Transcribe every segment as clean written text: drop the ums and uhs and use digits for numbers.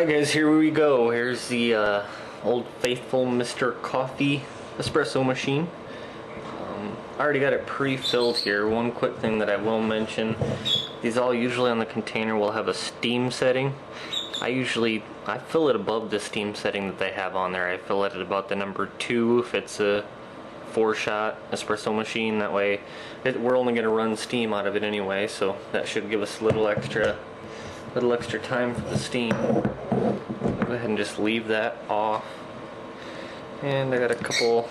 Alright guys, here we go. Here's the old faithful Mr. Coffee espresso machine. I already got it pre-filled here. One quick thing that I will mention, these all usually on the container will have a steam setting. I fill it above the steam setting that they have on there. I fill it at about the number 2 if it's a 4-shot espresso machine. That way we're only going to run steam out of it anyway, so that should give us a little extra time for the steam. Go ahead and just leave that off. And I got a couple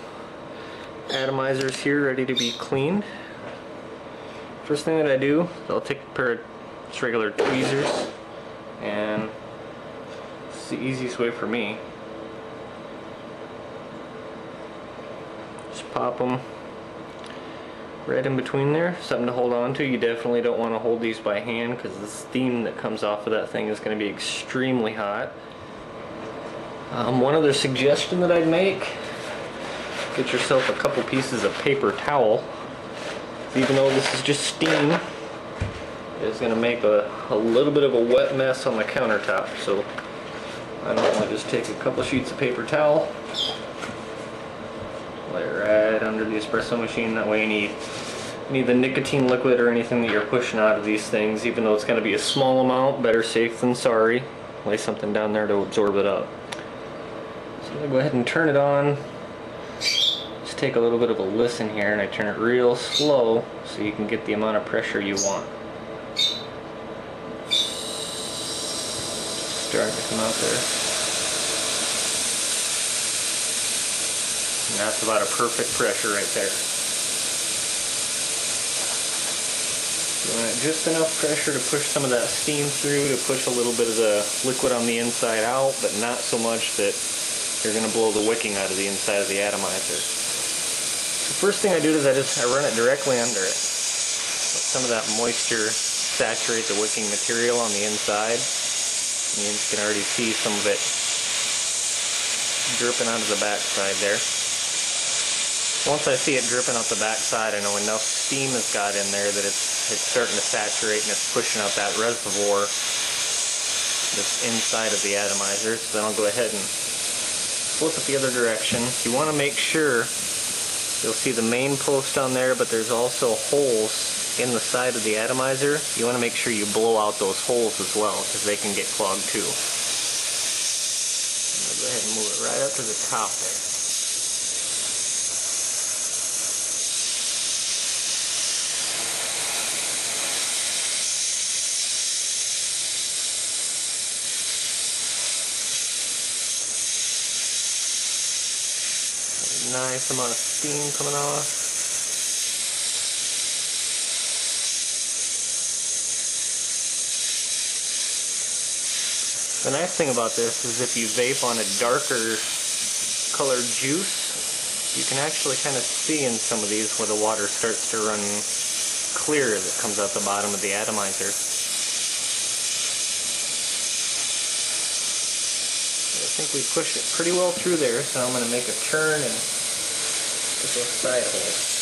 atomizers here ready to be cleaned. First thing that I do is I'll take a pair of just regular tweezers, and it's the easiest way for me. Just pop them right in between there, something to hold on to. You definitely don't want to hold these by hand because the steam that comes off of that thing is going to be extremely hot. One other suggestion that I'd make, get yourself a couple pieces of paper towel. Even though this is just steam, it's going to make a little bit of a wet mess on the countertop, so I normally just take a couple sheets of paper towel, lay it right under the espresso machine. That way you need the nicotine liquid or anything that you're pushing out of these things, even though it's going to be a small amount, better safe than sorry. Lay something down there to absorb it up. So I'm going to go ahead and turn it on. Just take a little bit of a listen here, and I turn it real slow so you can get the amount of pressure you want. Starting to come out there. And that's about a perfect pressure right there. You want just enough pressure to push some of that steam through, to push a little bit of the liquid on the inside out, but not so much that you're going to blow the wicking out of the inside of the atomizer. The first thing I do is I run it directly under it. Let some of that moisture saturate the wicking material on the inside. And you can already see some of it dripping out of the backside there. Once I see it dripping out the backside, I know enough steam has got in there that it's starting to saturate and it's pushing out that reservoir that's inside of the atomizer. So then I'll go ahead and flip it the other direction. You want to make sure, you'll see the main post on there, but there's also holes in the side of the atomizer. You want to make sure you blow out those holes as well, because they can get clogged too. I'm going to go ahead and move it right up to the top there. Nice amount of steam coming off. The nice thing about this is if you vape on a darker colored juice, you can actually kind of see in some of these where the water starts to run clear that comes out the bottom of the atomizer. I think we pushed it pretty well through there, so I'm going to make a turn and put those side holes.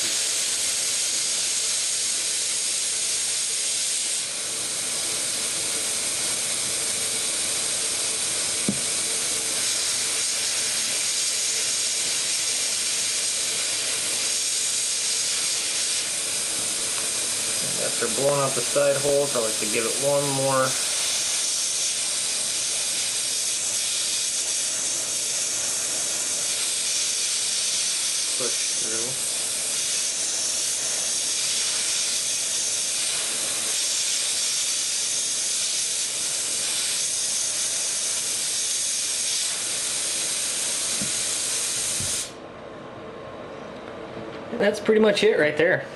And after blowing out the side holes, I like to give it one more push through. And that's pretty much it right there.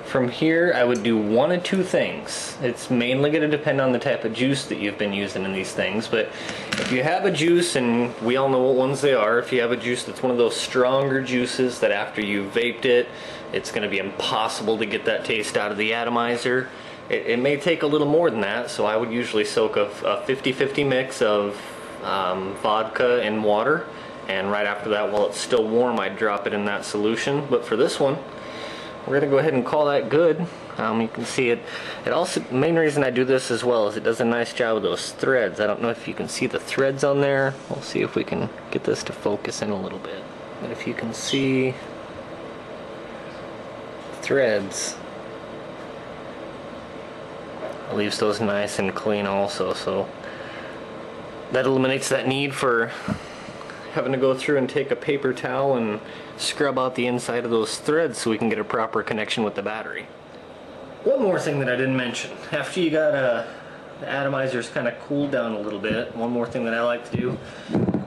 From here I would do one of two things. It's mainly going to depend on the type of juice that you've been using in these things, but if you have a juice, and we all know what ones they are, if you have a juice that's one of those stronger juices that after you've vaped it, it's going to be impossible to get that taste out of the atomizer. It may take a little more than that, so I would usually soak a 50-50 mix of vodka and water, and right after that, while it's still warm, I'd drop it in that solution. But for this one, we're gonna go ahead and call that good. You can see it. It also, the main reason I do this as well is it does a nice job with those threads. I don't know if you can see the threads on there. We'll see if we can get this to focus in a little bit. But if you can see threads, it leaves those nice and clean also, so that eliminates that need for having to go through and take a paper towel and scrub out the inside of those threads so we can get a proper connection with the battery. One more thing that I didn't mention, after you got the atomizers kind of cooled down a little bit, one more thing that I like to do,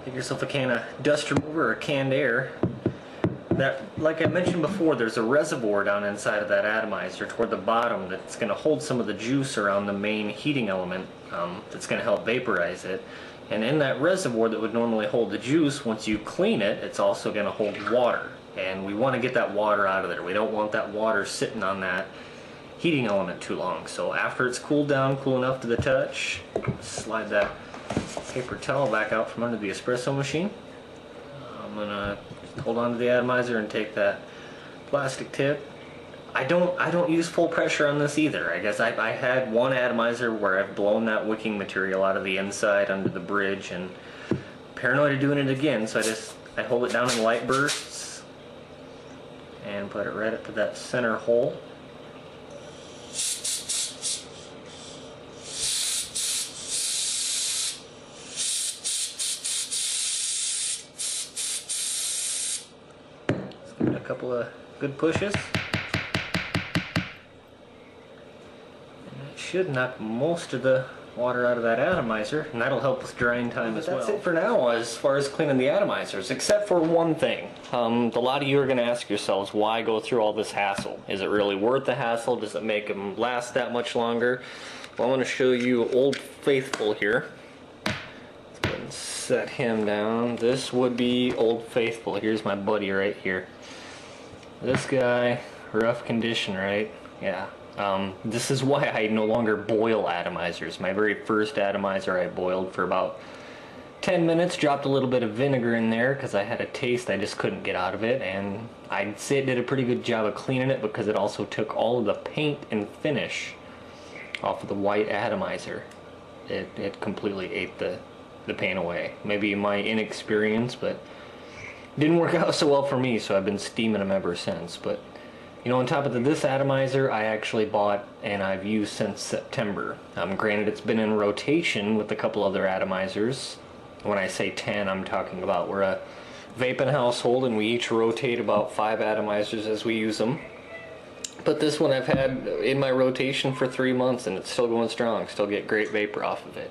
get yourself a can of dust remover or canned air. That, like I mentioned before, there's a reservoir down inside of that atomizer toward the bottom that's going to hold some of the juice around the main heating element that's going to help vaporize it. And in that reservoir that would normally hold the juice, once you clean it, it's also going to hold water. And we want to get that water out of there. We don't want that water sitting on that heating element too long. So after it's cooled down, cool enough to the touch, slide that paper towel back out from under the espresso machine. I'm going to hold on to the atomizer and take that plastic tip. I don't use full pressure on this either. I guess I had one atomizer where I've blown that wicking material out of the inside under the bridge, and paranoid of doing it again, so I hold it down in light bursts and put it right up to that center hole. Let's give it a couple of good pushes. Should knock most of the water out of that atomizer, and that'll help with drying time as well. That's it for now as far as cleaning the atomizers, except for one thing. A lot of you are going to ask yourselves, why go through all this hassle? Is it really worth the hassle? Does it make them last that much longer? Well, I'm going to show you Old Faithful here. Let's go ahead and set him down. This would be Old Faithful. Here's my buddy right here. This guy, rough condition, right? Yeah. This is why I no longer boil atomizers. My very first atomizer I boiled for about 10 minutes, dropped a little bit of vinegar in there because I had a taste I just couldn't get out of it, and I'd say it did a pretty good job of cleaning it because it also took all of the paint and finish off of the white atomizer. It completely ate the paint away. Maybe my inexperience, but it didn't work out so well for me, so I've been steaming them ever since. But you know, on top of this atomizer, I actually bought and I've used since September. Granted, it's been in rotation with a couple other atomizers. When I say 10, I'm talking about we're a vaping household and we each rotate about 5 atomizers as we use them. But this one I've had in my rotation for 3 months and it's still going strong. Still get great vapor off of it.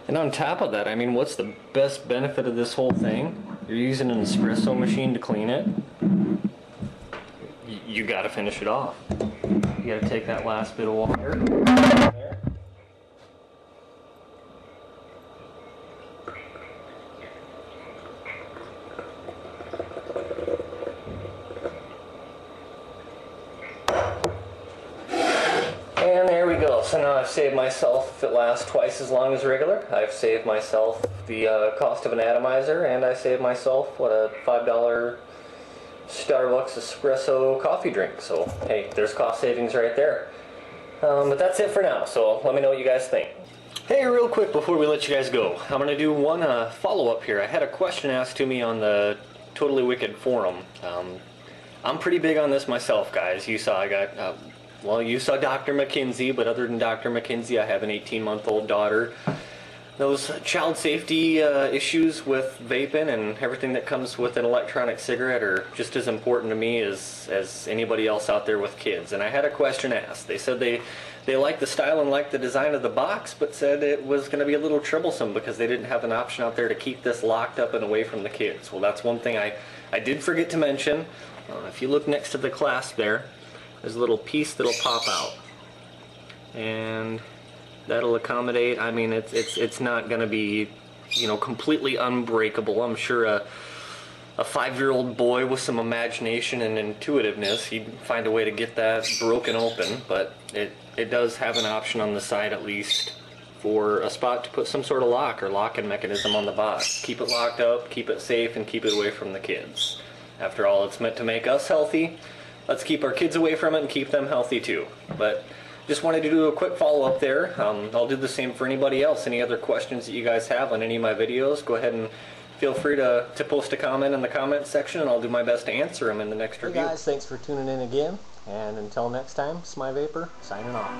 And on top of that, I mean, what's the best benefit of this whole thing? You're using an espresso machine to clean it. You got to finish it off. You got to take that last bit of water. There. And there we go. So now I've saved myself, if it lasts twice as long as regular, I've saved myself the cost of an atomizer, and I saved myself, what, a $5 Starbucks espresso coffee drink. So hey, there's cost savings right there. But that's it for now, so let me know what you guys think. Hey, real quick before we let you guys go, I'm going to do one follow-up here. I had a question asked to me on the Totally Wicked forum. I'm pretty big on this myself, guys. You saw I got, well, you saw Dr. McKinsey, but other than Dr. McKinsey, I have an 18-month-old daughter. Those child safety issues with vaping and everything that comes with an electronic cigarette are just as important to me as anybody else out there with kids. And I had a question asked. They said they liked the style and liked the design of the box, but said it was going to be a little troublesome because they didn't have an option out there to keep this locked up and away from the kids. Well, that's one thing I did forget to mention. If you look next to the clasp there, there's a little piece that'll pop out. And that'll accommodate, I mean, it's not going to be, you know, completely unbreakable. I'm sure a 5-year-old boy with some imagination and intuitiveness, he'd find a way to get that broken open, but it does have an option on the side at least for a spot to put some sort of lock or locking mechanism on the box. Keep it locked up, keep it safe, and keep it away from the kids. After all, it's meant to make us healthy, let's keep our kids away from it and keep them healthy too. But just wanted to do a quick follow-up there. I'll do the same for anybody else. Any other questions that you guys have on any of my videos, go ahead and feel free to post a comment in the comment section, and I'll do my best to answer them in the next review. Hey guys, thanks for tuning in again, and until next time, SMI Vapor, signing off.